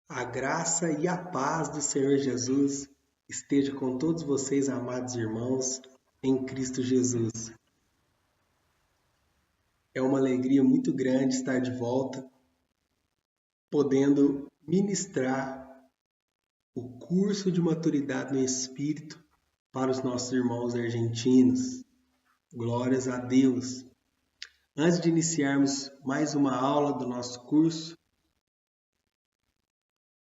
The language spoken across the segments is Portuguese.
A graça e a paz do Senhor Jesus esteja com todos vocês, amados irmãos, em Cristo Jesus. É uma alegria muito grande estar de volta, podendo ministrar o curso de maturidade no Espírito para os nossos irmãos argentinos. Glórias a Deus! Antes de iniciarmos mais uma aula do nosso curso,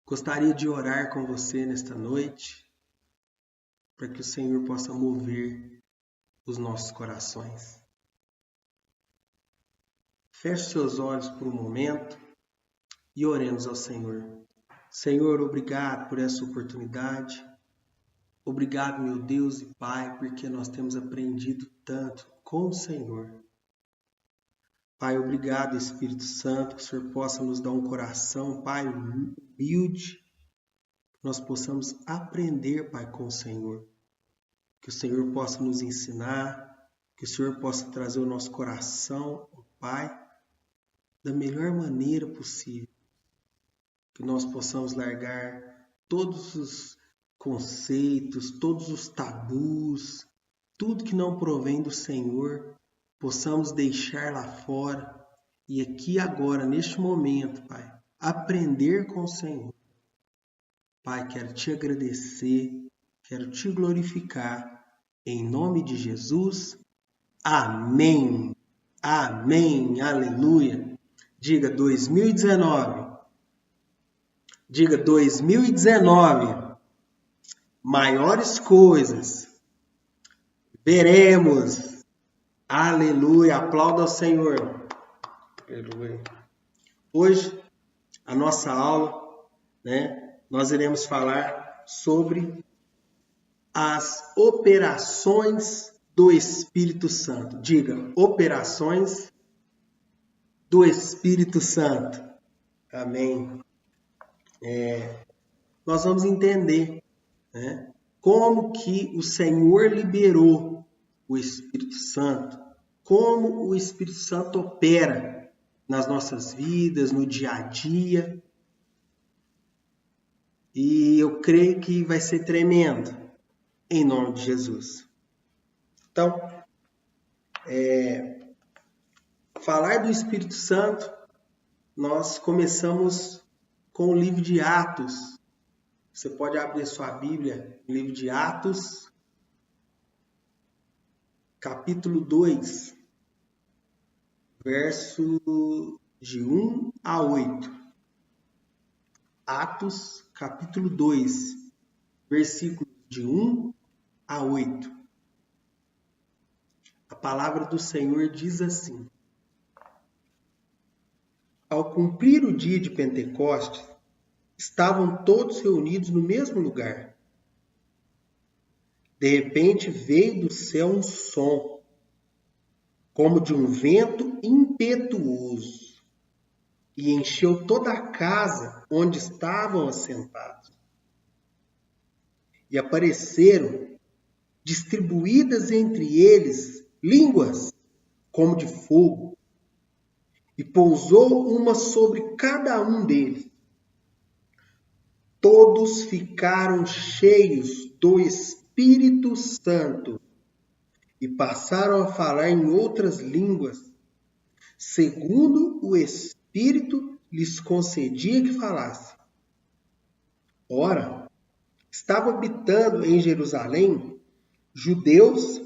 gostaria de orar com você nesta noite, para que o Senhor possa mover os nossos corações. Feche seus olhos por um momento e oremos ao Senhor. Senhor, obrigado por essa oportunidade. Obrigado, meu Deus e Pai, porque nós temos aprendido tanto com o Senhor. Pai, obrigado, Espírito Santo, que o Senhor possa nos dar um coração, Pai, humilde, que nós possamos aprender, Pai, com o Senhor. Que o Senhor possa nos ensinar, que o Senhor possa trazer o nosso coração, Pai, da melhor maneira possível. Que nós possamos largar todos os conceitos, todos os tabus, tudo que não provém do Senhor, possamos deixar lá fora e aqui agora, neste momento, Pai, aprender com o Senhor. Pai, quero te agradecer, quero te glorificar, em nome de Jesus. Amém. Amém. Aleluia. Diga 2019. Diga 2019. Maiores coisas veremos. Aleluia. Aplauda ao Senhor. Aleluia. Hoje, a nossa aula, nós iremos falar sobre as operações do Espírito Santo. Diga, operações do Espírito Santo. Amém. Nós vamos entender como que o Senhor liberou o Espírito Santo, como o Espírito Santo opera nas nossas vidas, no dia a dia. E eu creio que vai ser tremendo, em nome de Jesus. Então, falar do Espírito Santo, nós começamos com o livro de Atos. Você pode abrir sua Bíblia, no livro de Atos, capítulo 2, verso de 1 a 8. Atos, capítulo 2, versículos de 1 a 8. A palavra do Senhor diz assim: Ao cumprir o dia de Pentecostes, estavam todos reunidos no mesmo lugar. De repente veio do céu um som, como de um vento impetuoso, e encheu toda a casa onde estavam assentados. E apareceram, distribuídas entre eles, línguas como de fogo, e pousou uma sobre cada um deles. Todos ficaram cheios do Espírito Santo e passaram a falar em outras línguas, segundo o Espírito lhes concedia que falassem. Ora, estavam habitando em Jerusalém judeus,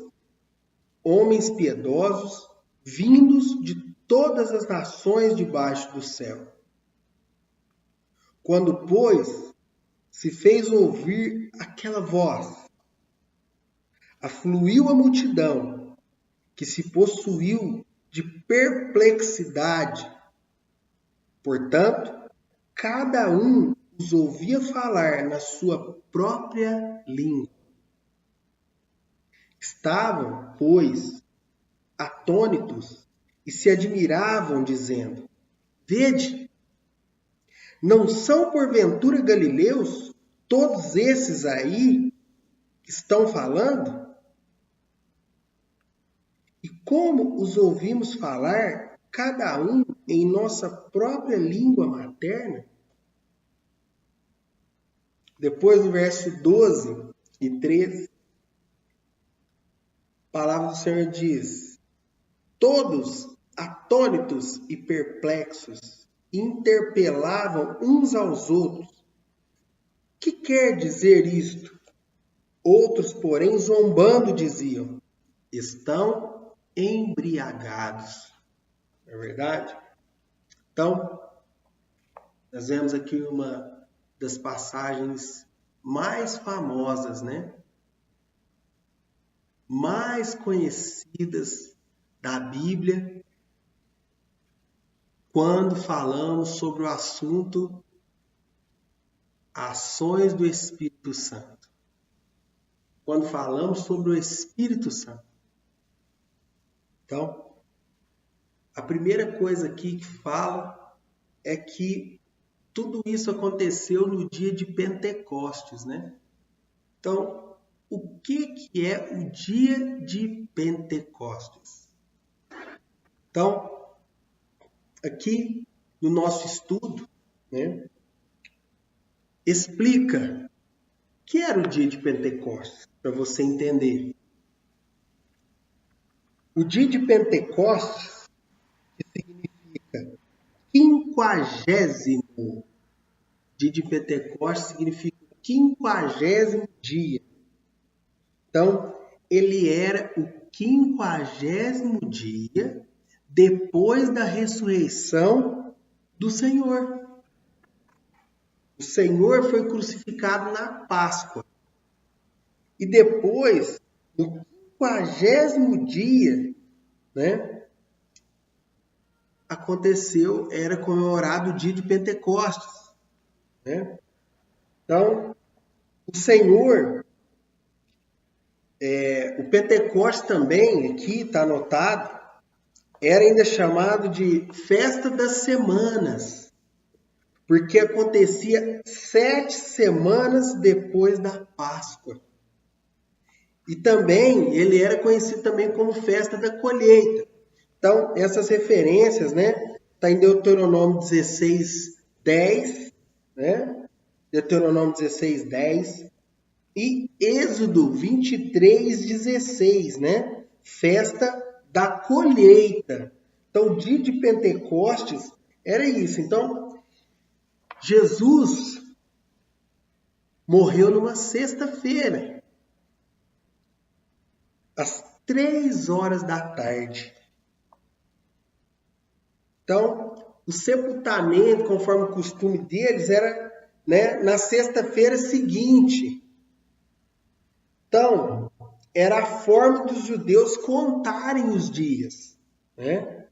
homens piedosos, vindos de todas as nações debaixo do céu. Quando, pois, se fez ouvir aquela voz, afluiu a multidão, que se possuiu de perplexidade. Portanto, cada um os ouvia falar na sua própria língua. Estavam, pois, atônitos e se admiravam, dizendo: Vede, não são porventura galileus todos esses aí que estão falando? E como os ouvimos falar, cada um em nossa própria língua materna? Depois do verso 12 e 13, a palavra do Senhor diz: todos atônitos e perplexos interpelavam uns aos outros. Que quer dizer isto? Outros, porém, zombando, diziam: estão embriagados. Não é verdade? Então, nós vemos aqui uma das passagens mais famosas, né? Mais conhecidas da Bíblia, quando falamos sobre o assunto ações do Espírito Santo. Quando falamos sobre o Espírito Santo. Então, a primeira coisa aqui que fala é que tudo isso aconteceu no dia de Pentecostes, né? Então, o que é o dia de Pentecostes? Então, aqui no nosso estudo, né, explica o que era o dia de Pentecostes, para você entender. O dia de Pentecostes significa quinquagésimo. Dia de Pentecostes significa 50º dia. Então, ele era o 50º dia depois da ressurreição do Senhor. O Senhor foi crucificado na Páscoa. E depois, no 50º dia, né, era comemorado o dia de Pentecostes. Né? Então, o Senhor, o Pentecostes também, aqui está anotado, era ainda chamado de Festa das Semanas, porque acontecia 7 semanas depois da Páscoa. E também, ele era conhecido também como Festa da Colheita. Então, essas referências, né, está em Deuteronômio 16:10, né? Deuteronômio 16:10 e Êxodo 23:16, né? Festa da colheita. Então, o dia de Pentecostes era isso. Então, Jesus morreu numa sexta-feira, às 3 horas da tarde. Então, o sepultamento, conforme o costume deles, era, né, na sexta-feira seguinte. Então, era a forma dos judeus contarem os dias. Né?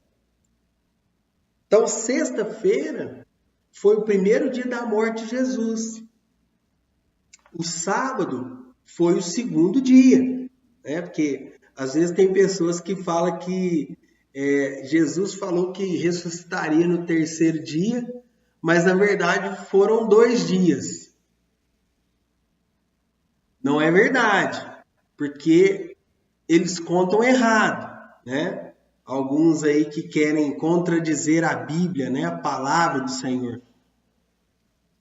Então, sexta-feira foi o primeiro dia da morte de Jesus. O sábado foi o segundo dia. Né? Porque, às vezes, tem pessoas que falam que Jesus falou que ressuscitaria no terceiro dia, mas, na verdade, foram 2 dias. Não é verdade, porque eles contam errado, né? Alguns aí que querem contradizer a Bíblia, né? A palavra do Senhor.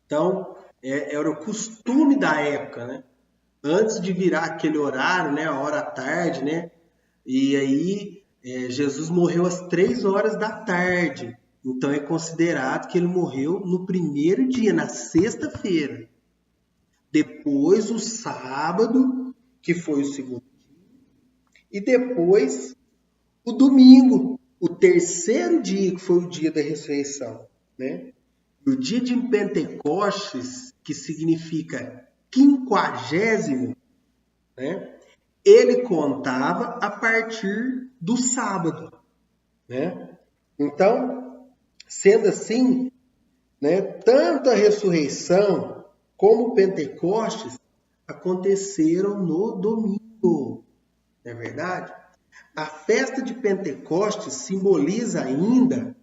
Então, era o costume da época, né? Antes de virar aquele horário, né? A hora tarde, né? E aí, Jesus morreu às 3 horas da tarde. Então, é considerado que ele morreu no primeiro dia, na sexta-feira. Depois, o sábado, que foi o segundo dia. E depois, o domingo, o terceiro dia, que foi o dia da ressurreição. Né? O dia de Pentecostes, que significa 50º, né? Ele contava a partir do sábado. Né? Então, sendo assim, né, tanto a ressurreição como o Pentecostes aconteceram no domingo. Não é verdade? A festa de Pentecostes simboliza ainda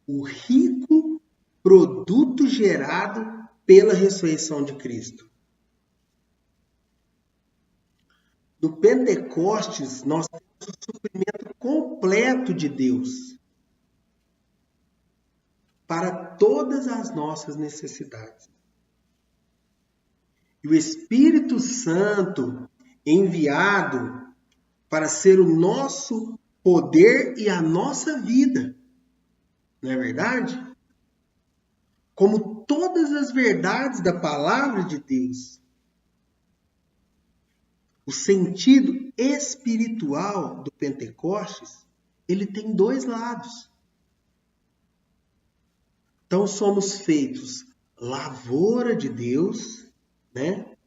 o rico produto gerado pela ressurreição de Cristo. No Pentecostes, nós temos o suprimento completo de Deus para todas as nossas necessidades. E o Espírito Santo enviado para ser o nosso poder e a nossa vida. Não é verdade? Como todas as verdades da palavra de Deus, o sentido espiritual do Pentecostes, ele tem dois lados. Então somos feitos lavoura de Deus, né?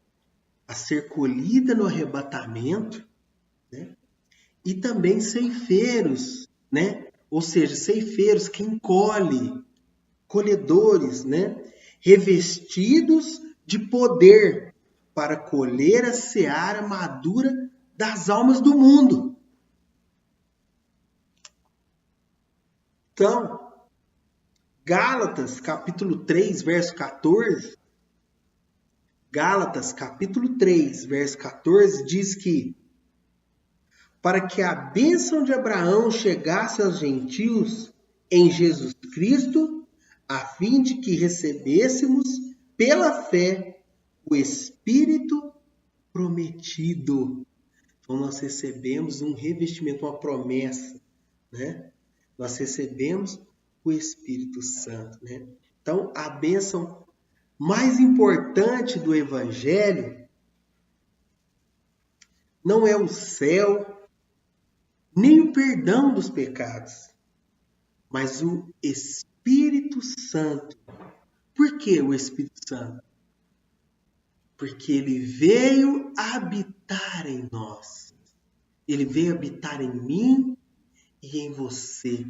A ser colhida no arrebatamento, né? E também ceifeiros, né? Ou seja, ceifeiros, quem colhe, colhedores, né? Revestidos de poder para colher a seara madura das almas do mundo. Então, Gálatas, capítulo 3, verso 14. Gálatas, capítulo 3, verso 14, diz que para que a bênção de Abraão chegasse aos gentios em Jesus Cristo, a fim de que recebêssemos pela fé o Espírito prometido. Então nós recebemos um revestimento, uma promessa, né? Nós recebemos o Espírito Santo, né? Então a bênção mais importante do Evangelho não é o céu, nem o perdão dos pecados, mas o Espírito Santo. Por que o Espírito Santo? Porque ele veio habitar em nós. Ele veio habitar em mim e em você.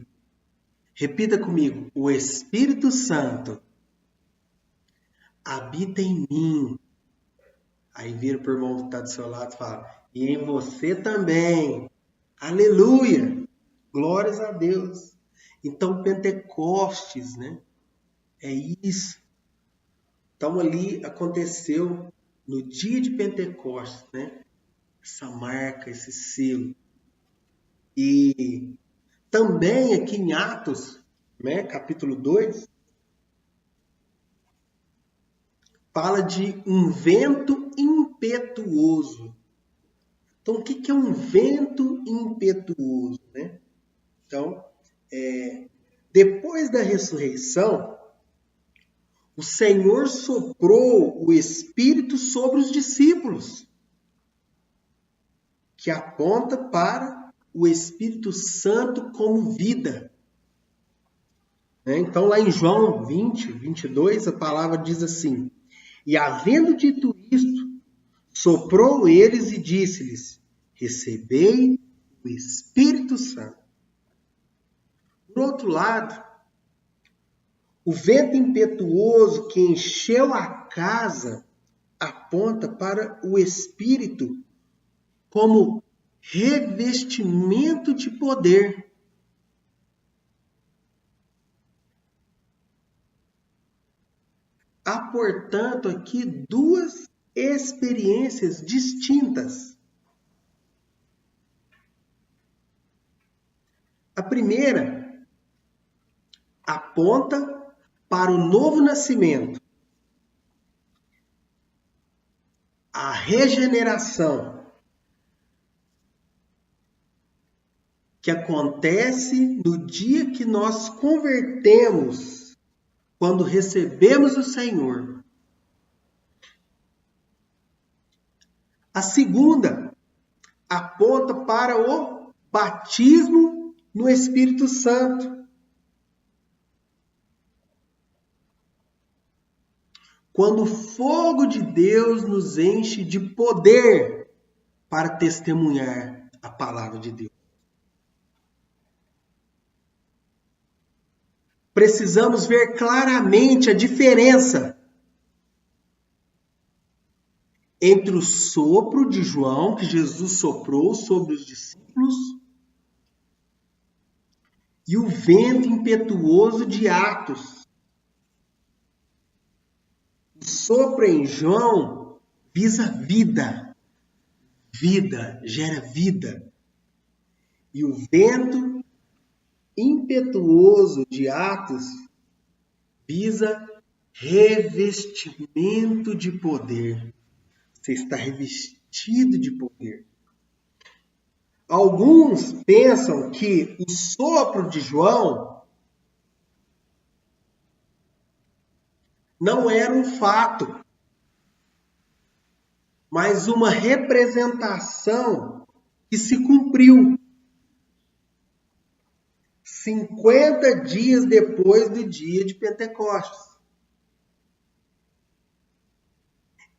Repita comigo: o Espírito Santo habita em mim. Aí vira para o irmão que está do seu lado e fala: e em você também. Aleluia! Glórias a Deus. Então, Pentecostes, né? É isso. Então, ali aconteceu, no dia de Pentecostes, né? Essa marca, esse selo. E também aqui em Atos, né? Capítulo 2, fala de um vento impetuoso. Então, o que é um vento impetuoso, né? Então, depois da ressurreição, o Senhor soprou o Espírito sobre os discípulos, que aponta para o Espírito Santo como vida. Então, lá em João 20, 22, a palavra diz assim: e havendo dito isto, soprou eles e disse-lhes: recebei o Espírito Santo. Por outro lado, o vento impetuoso que encheu a casa aponta para o Espírito como revestimento de poder. Há, portanto, aqui duas experiências distintas. A primeira aponta para o novo nascimento, a regeneração, que acontece no dia que nós convertemos, quando recebemos o Senhor. A segunda aponta para o batismo no Espírito Santo. Quando o fogo de Deus nos enche de poder para testemunhar a palavra de Deus. Precisamos ver claramente a diferença entre o sopro de João, que Jesus soprou sobre os discípulos, e o vento impetuoso de Atos. O sopro em João visa vida. Vida gera vida. E o vento impetuoso de Atos visa revestimento de poder. Você está revestido de poder. Alguns pensam que o sopro de João não era um fato, mas uma representação que se cumpriu 50 dias depois do dia de Pentecostes.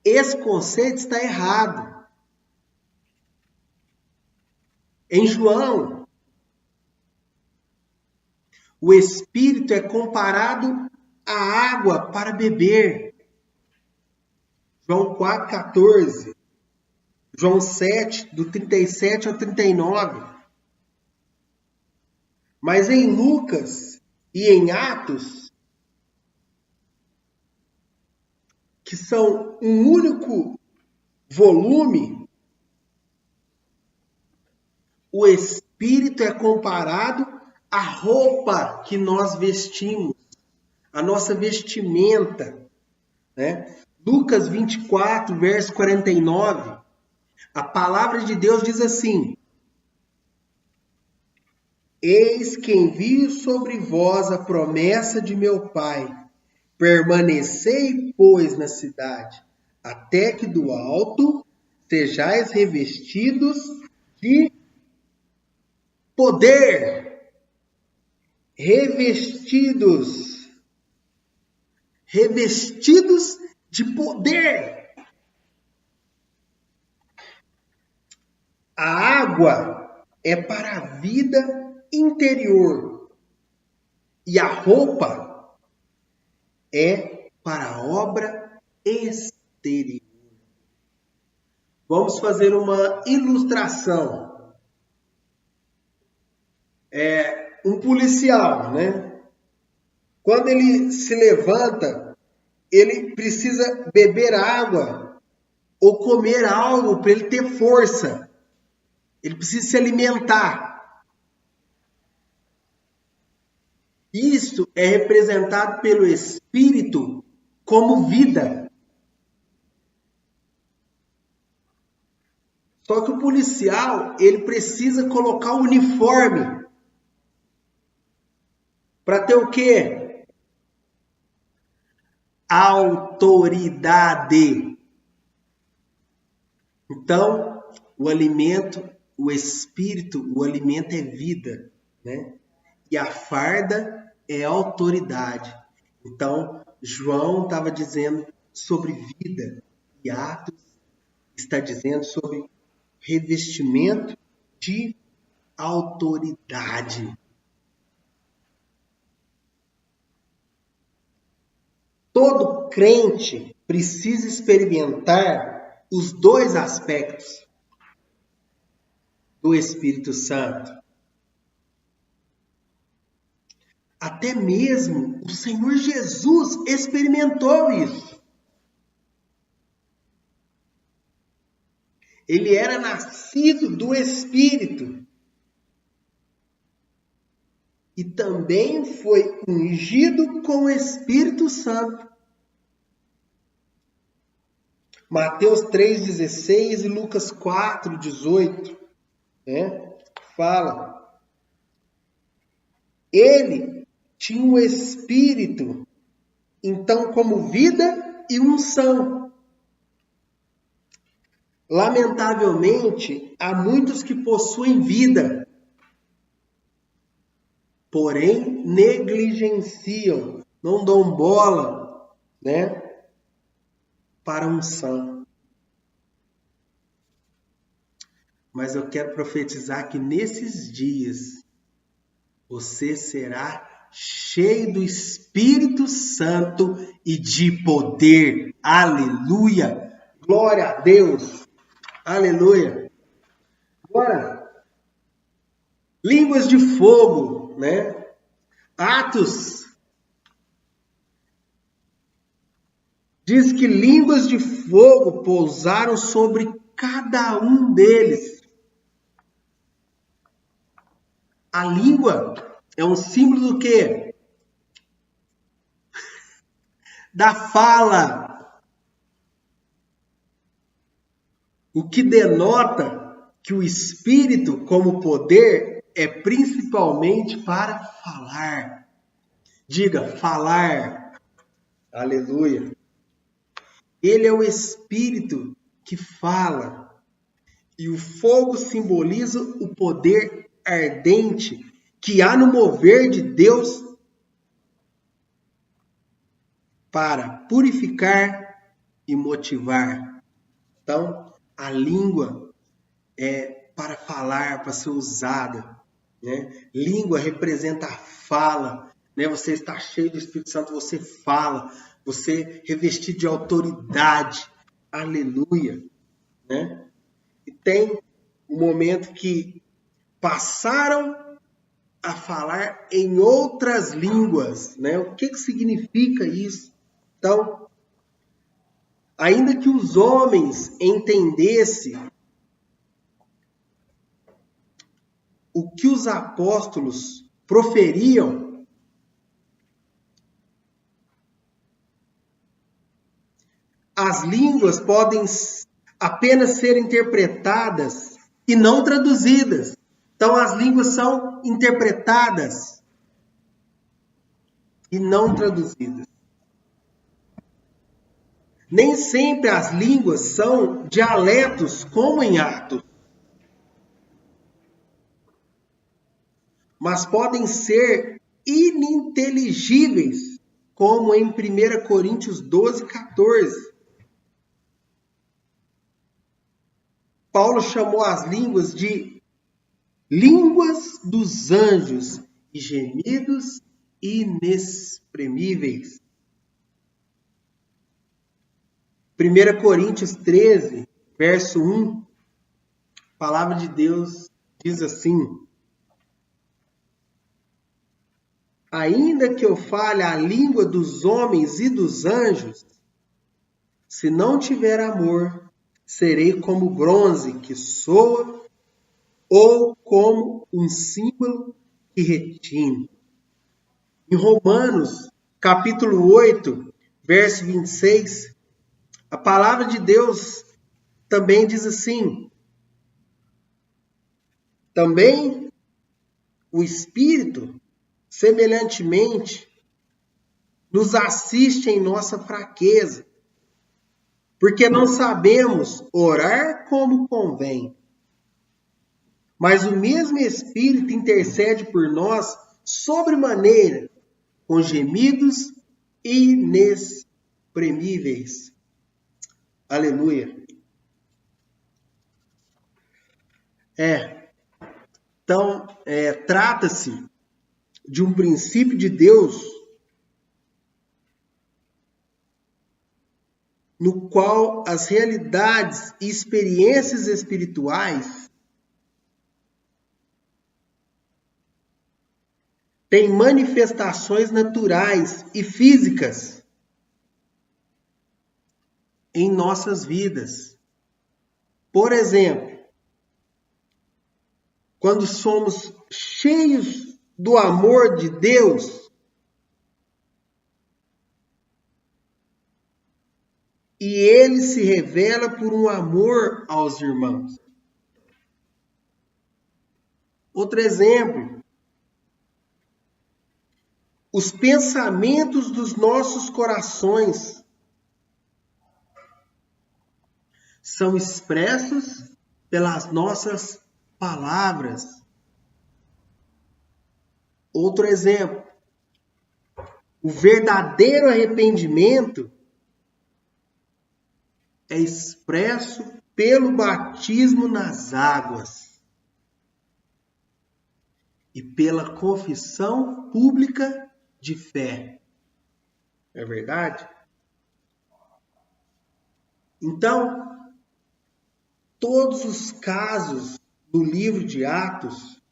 Esse conceito está errado. Em João, o Espírito é comparado à água para beber. João 4,14. João 7, do 37 ao 39. Mas em Lucas e em Atos, que são um único volume, o Espírito é comparado à roupa que nós vestimos, a nossa vestimenta, né? Lucas 24, verso 49, a palavra de Deus diz assim: Eis que envio sobre vós a promessa de meu Pai. Permanecei, pois, na cidade, até que do alto sejais revestidos de poder. Revestidos de poder. A água é para a vida interior e a roupa é para a obra exterior. Vamos fazer uma ilustração. Um policial, né? Quando ele se levanta, ele precisa beber água ou comer algo para ele ter força. Ele precisa se alimentar. Isso é representado pelo Espírito como vida. Só que o policial, ele precisa colocar o uniforme. Para ter o quê? Autoridade. Então, o alimento, o Espírito, o alimento é vida, né? E a farda é autoridade. Então, João estava dizendo sobre vida e Atos está dizendo sobre revestimento de autoridade. Todo crente precisa experimentar os dois aspectos do Espírito Santo. Até mesmo o Senhor Jesus experimentou isso. Ele era nascido do Espírito. E também foi ungido com o Espírito Santo. Mateus 3,16 e Lucas 4,18, né? Fala. Ele tinha o Espírito, então, como vida e unção. Lamentavelmente, há muitos que possuem vida, porém negligenciam, não dão bola, né, para a unção. Mas eu quero profetizar que nesses dias você será cheio do Espírito Santo e de poder. Aleluia! Glória a Deus! Aleluia! Agora, línguas de fogo, né? Atos diz que línguas de fogo pousaram sobre cada um deles. A língua é um símbolo do quê? da fala, o que denota que o Espírito, como poder, é principalmente para falar. Diga, falar. Aleluia. Ele é o Espírito que fala. E o fogo simboliza o poder ardente que há no mover de Deus para purificar e motivar. Então, a língua é para falar, para ser usada, né? Língua representa a fala, né? Você está cheio do Espírito Santo, você fala, você revestido de autoridade. Aleluia, né? E tem um momento que passaram a falar em outras línguas, né? O que significa isso? Então, ainda que os homens entendessem o que os apóstolos proferiam, as línguas podem apenas ser interpretadas e não traduzidas. Então, as línguas são interpretadas e não traduzidas. Nem sempre as línguas são dialetos, como em Atos, mas podem ser ininteligíveis, como em 1 Coríntios 12, 14. Paulo chamou as línguas de línguas dos anjos e gemidos inexprimíveis. 1 Coríntios 13, verso 1, a palavra de Deus diz assim: ainda que eu fale a língua dos homens e dos anjos, se não tiver amor, serei como bronze que soa ou como um símbolo que retine. Em Romanos, capítulo 8, verso 26, a palavra de Deus também diz assim: também o Espírito, semelhantemente, nos assiste em nossa fraqueza, porque não sabemos orar como convém. Mas o mesmo Espírito intercede por nós sobremaneira, com gemidos inexprimíveis. Aleluia. Então, trata-se de um princípio de Deus no qual as realidades e experiências espirituais têm manifestações naturais e físicas em nossas vidas. Por exemplo, quando somos cheios do amor de Deus e ele se revela por um amor aos irmãos. Outro exemplo, os pensamentos dos nossos corações são expressos pelas nossas palavras. Outro exemplo, o verdadeiro arrependimento é expresso pelo batismo nas águas e pela confissão pública de fé. É verdade? Então, todos os casos do livro de Atos,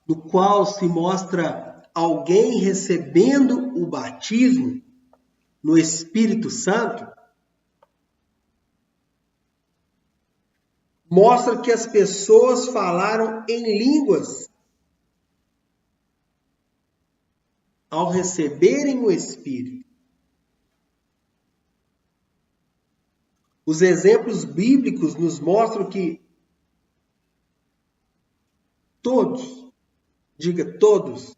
no qual se mostra alguém recebendo o batismo no Espírito Santo, mostra que as pessoas falaram em línguas ao receberem o Espírito. Os exemplos bíblicos nos mostram que todos, diga todos,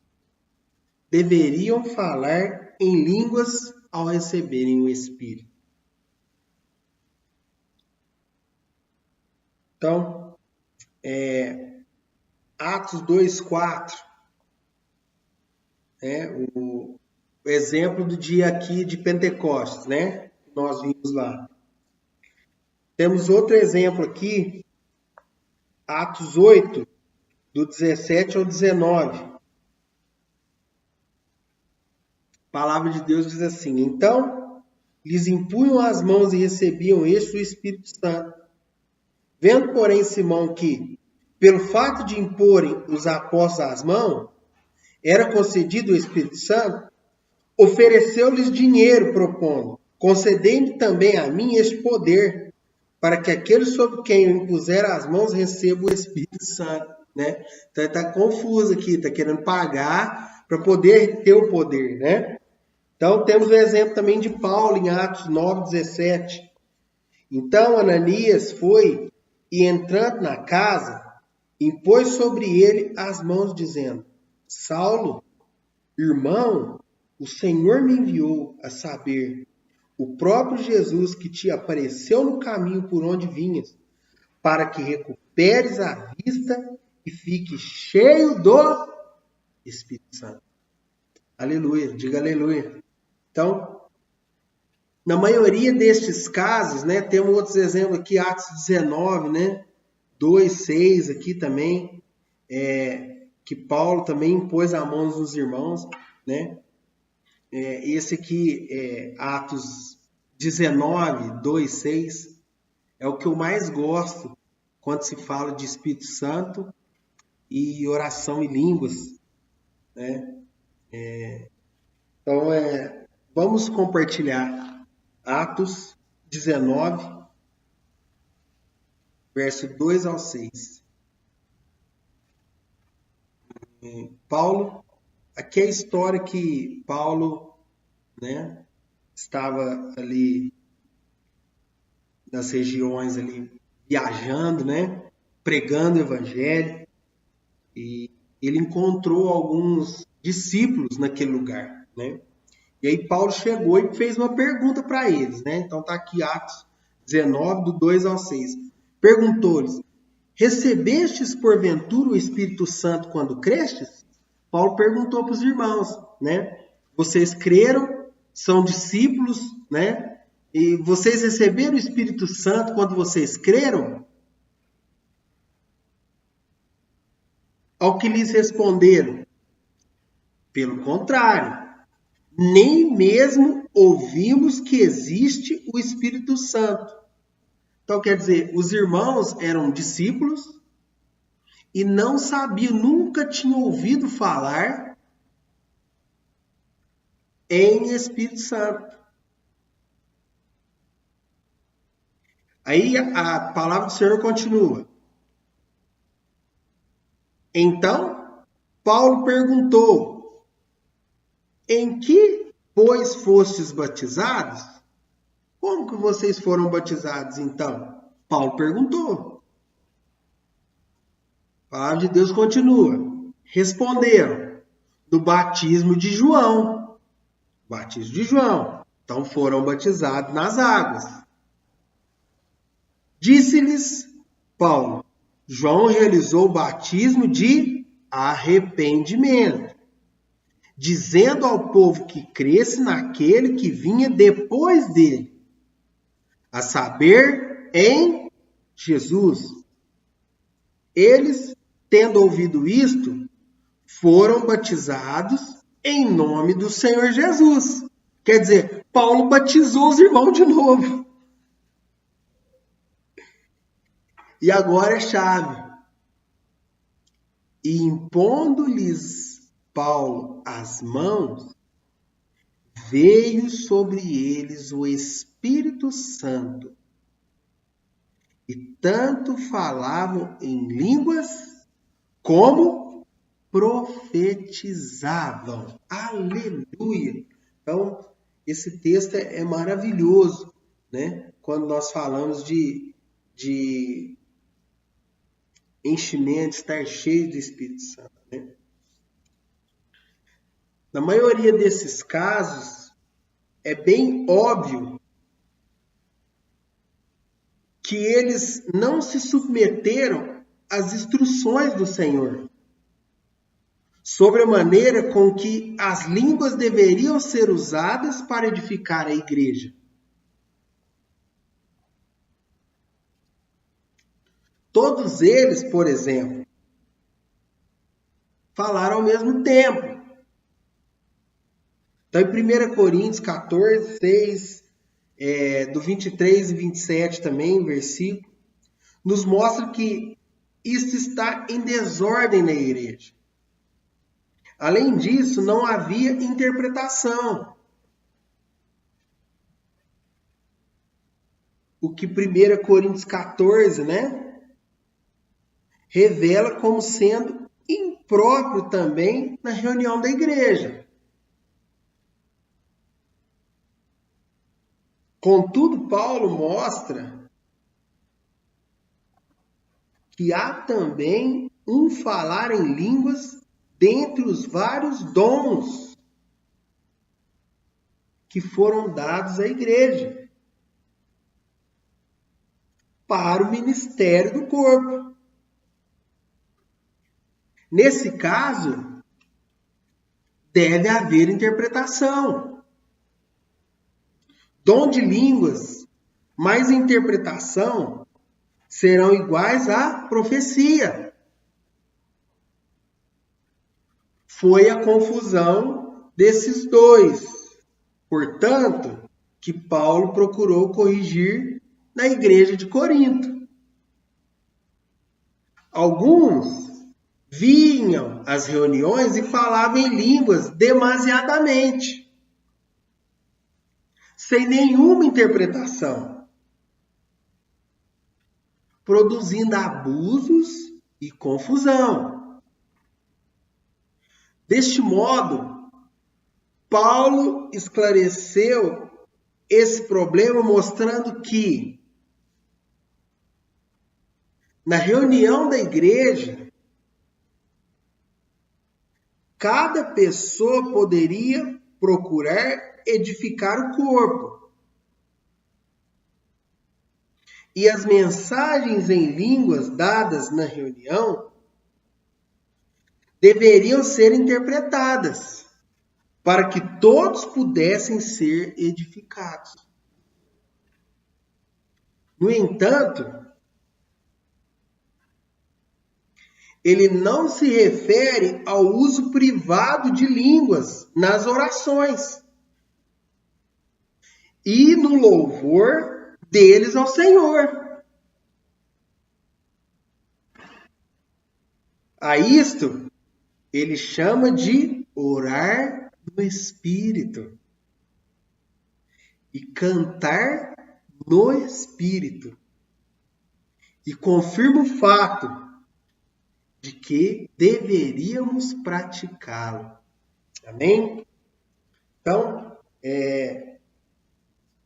deveriam falar em línguas ao receberem o Espírito. Então, Atos 2:4, o exemplo do dia aqui de Pentecostes, né? Nós vimos lá. Temos outro exemplo aqui, Atos 8, do 17 ao 19. A palavra de Deus diz assim: então, lhes impunham as mãos e recebiam este o Espírito Santo. Vendo, porém, Simão que, pelo fato de imporem os apóstolos as mãos, era concedido o Espírito Santo, ofereceu-lhes dinheiro, propondo: concedei-me também a mim este poder, para que aquele sobre quem eu impuser as mãos receba o Espírito Santo. Né? Então ele está confuso aqui, está querendo pagar para poder ter o poder. Né? Então temos o exemplo também de Paulo em Atos 9:17. Então Ananias foi e, entrando na casa, impôs sobre ele as mãos, dizendo: Saulo, irmão, o Senhor me enviou, a saber, o próprio Jesus que te apareceu no caminho por onde vinhas, para que recuperes a vista e fique cheio do Espírito Santo. Aleluia, diga aleluia. Então, na maioria destes casos, né, temos outros exemplos aqui, Atos 19, né, 2:6 aqui também, que Paulo também impôs a mão nos irmãos, né? Esse aqui, Atos 19, 2:6, é o que eu mais gosto quando se fala de Espírito Santo e oração em línguas, né? Então, vamos compartilhar Atos 19, verso 2 ao 6. Paulo, aqui é a história que Paulo, né, estava ali nas regiões ali viajando, né, pregando o evangelho, e ele encontrou alguns discípulos naquele lugar, né? E aí Paulo chegou e fez uma pergunta para eles, né? Então está aqui Atos 19, do 2 ao 6. Perguntou-lhes: recebestes porventura o Espírito Santo quando crestes? Paulo perguntou para os irmãos, né? Vocês creram, são discípulos, né? E vocês receberam o Espírito Santo quando vocês creram? Ao que lhes responderam: pelo contrário, nem mesmo ouvimos que existe o Espírito Santo. Então, quer dizer, os irmãos eram discípulos e não sabiam, nunca tinham ouvido falar em Espírito Santo. Aí a palavra do Senhor continua. Então, Paulo perguntou: em que, pois, fostes batizados? Como que vocês foram batizados, então? Paulo perguntou. A palavra de Deus continua. Responderam: do batismo de João. Batismo de João. Então foram batizados nas águas. Disse-lhes Paulo: João realizou o batismo de arrependimento, dizendo ao povo que cresce naquele que vinha depois dele, a saber, em Jesus. Eles, tendo ouvido isto, foram batizados em nome do Senhor Jesus. Quer dizer, Paulo batizou os irmãos de novo. E agora é chave. E impondo-lhes Paulo as mãos, veio sobre eles o Espírito Santo. E tanto falavam em línguas como profetizavam. Aleluia! Então, esse texto é maravilhoso, né? Quando nós falamos de enchimento, estar cheio do Espírito Santo, né? Na maioria desses casos, é bem óbvio que eles não se submeteram às instruções do Senhor sobre a maneira com que as línguas deveriam ser usadas para edificar a igreja. Todos eles, por exemplo, falaram ao mesmo tempo. Então, em 1 Coríntios 14, 6, do 23 e 27 também, versículo, nos mostra que isso está em desordem na igreja. Além disso, não havia interpretação. O que 1 Coríntios 14, né, revela como sendo impróprio também na reunião da igreja. Contudo, Paulo mostra que há também um falar em línguas dentre os vários dons que foram dados à igreja para o ministério do corpo. Nesse caso, deve haver interpretação. Dom de línguas mais interpretação serão iguais à profecia. Foi a confusão desses dois. Portanto, que Paulo procurou corrigir na igreja de Corinto. Alguns vinham às reuniões e falavam em línguas demasiadamente, sem nenhuma interpretação, produzindo abusos e confusão. Deste modo, Paulo esclareceu esse problema mostrando que na reunião da igreja, cada pessoa poderia procurar edificar o corpo. E as mensagens em línguas dadas na reunião deveriam ser interpretadas para que todos pudessem ser edificados. No entanto, ele não se refere ao uso privado de línguas nas orações e no louvor deles ao Senhor. A isto, ele chama de orar no Espírito e cantar no Espírito. E confirma o fato de que deveríamos praticá-lo. Amém? Então,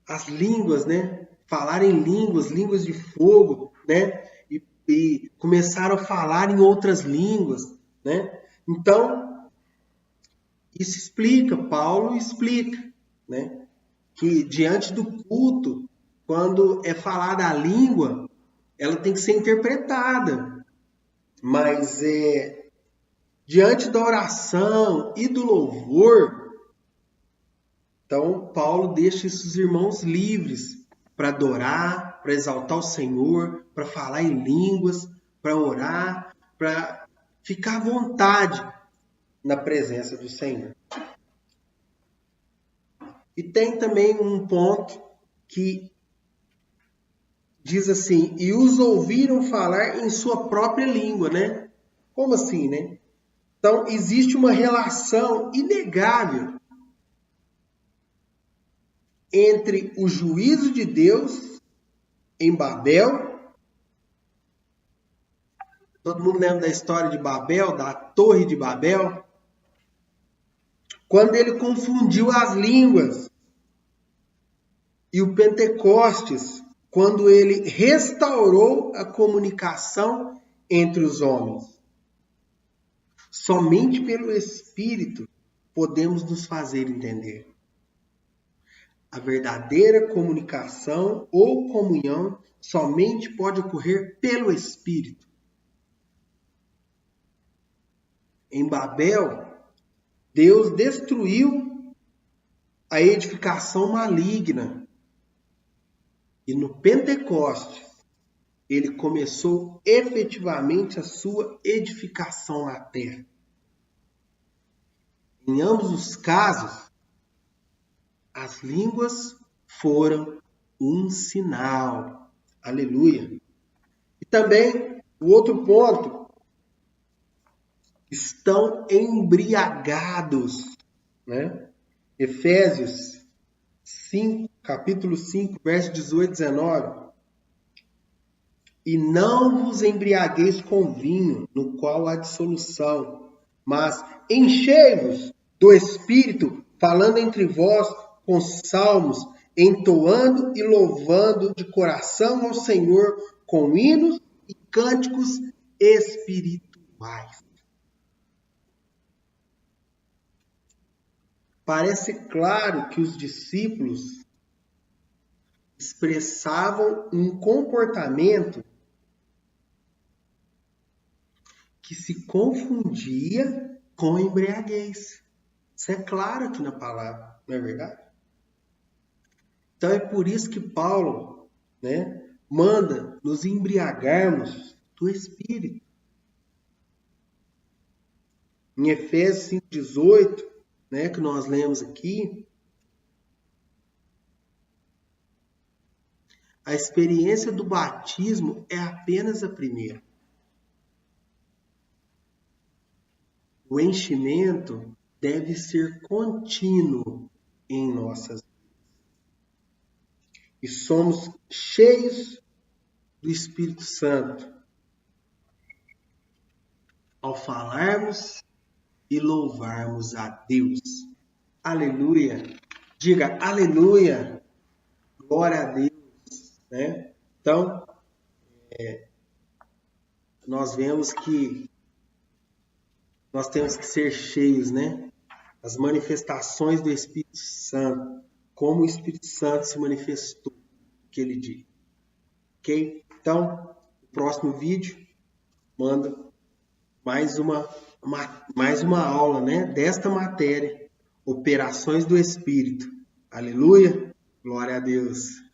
as línguas, né? Falar em línguas de fogo, né? E começaram a falar em outras línguas, né? Então, isso explica, Paulo explica, né? Que diante do culto, quando é falada a língua, ela tem que ser interpretada. Mas diante da oração e do louvor, então Paulo deixa esses irmãos livres para adorar, para exaltar o Senhor, para falar em línguas, para orar, para ficar à vontade na presença do Senhor. E tem também um ponto que diz assim, e os ouviram falar em sua própria língua, né? Como assim, né? Então, existe uma relação inegável entre o juízo de Deus em Babel, Todo mundo lembra da história de Babel, da Torre de Babel? Quando ele confundiu as línguas. E o Pentecostes, quando ele restaurou a comunicação entre os homens. Somente pelo Espírito podemos nos fazer entender. A verdadeira comunicação ou comunhão somente pode ocorrer pelo Espírito. Em Babel, Deus destruiu a edificação maligna. E no Pentecostes, ele começou efetivamente a sua edificação na terra. Em ambos os casos, as línguas foram um sinal. Aleluia. E também, o outro ponto, estão embriagados, né? Efésios 5, capítulo 5, verso 18 e 19. E não vos embriagueis com vinho, no qual há dissolução, mas enchei-vos do Espírito, falando entre vós com salmos, entoando e louvando de coração ao Senhor com hinos e cânticos espirituais. Parece claro que os discípulos expressavam um comportamento que se confundia com embriaguez. Isso é claro aqui na palavra, não é verdade? Então é por isso que Paulo, né, manda nos embriagarmos do Espírito. Em Efésios 5,18, né, que nós lemos aqui, a experiência do batismo é apenas a primeira. O enchimento deve ser contínuo em nossas vidas. E somos cheios do Espírito Santo ao falarmos e louvarmos a Deus. Aleluia! Diga aleluia! Glória a Deus! Né? Então, nós vemos que nós temos que ser cheios, né? As manifestações do Espírito Santo, como o Espírito Santo se manifestou naquele dia. Ok? Então, no próximo vídeo, manda mais uma aula, né, desta matéria, operações do Espírito. Aleluia! Glória a Deus!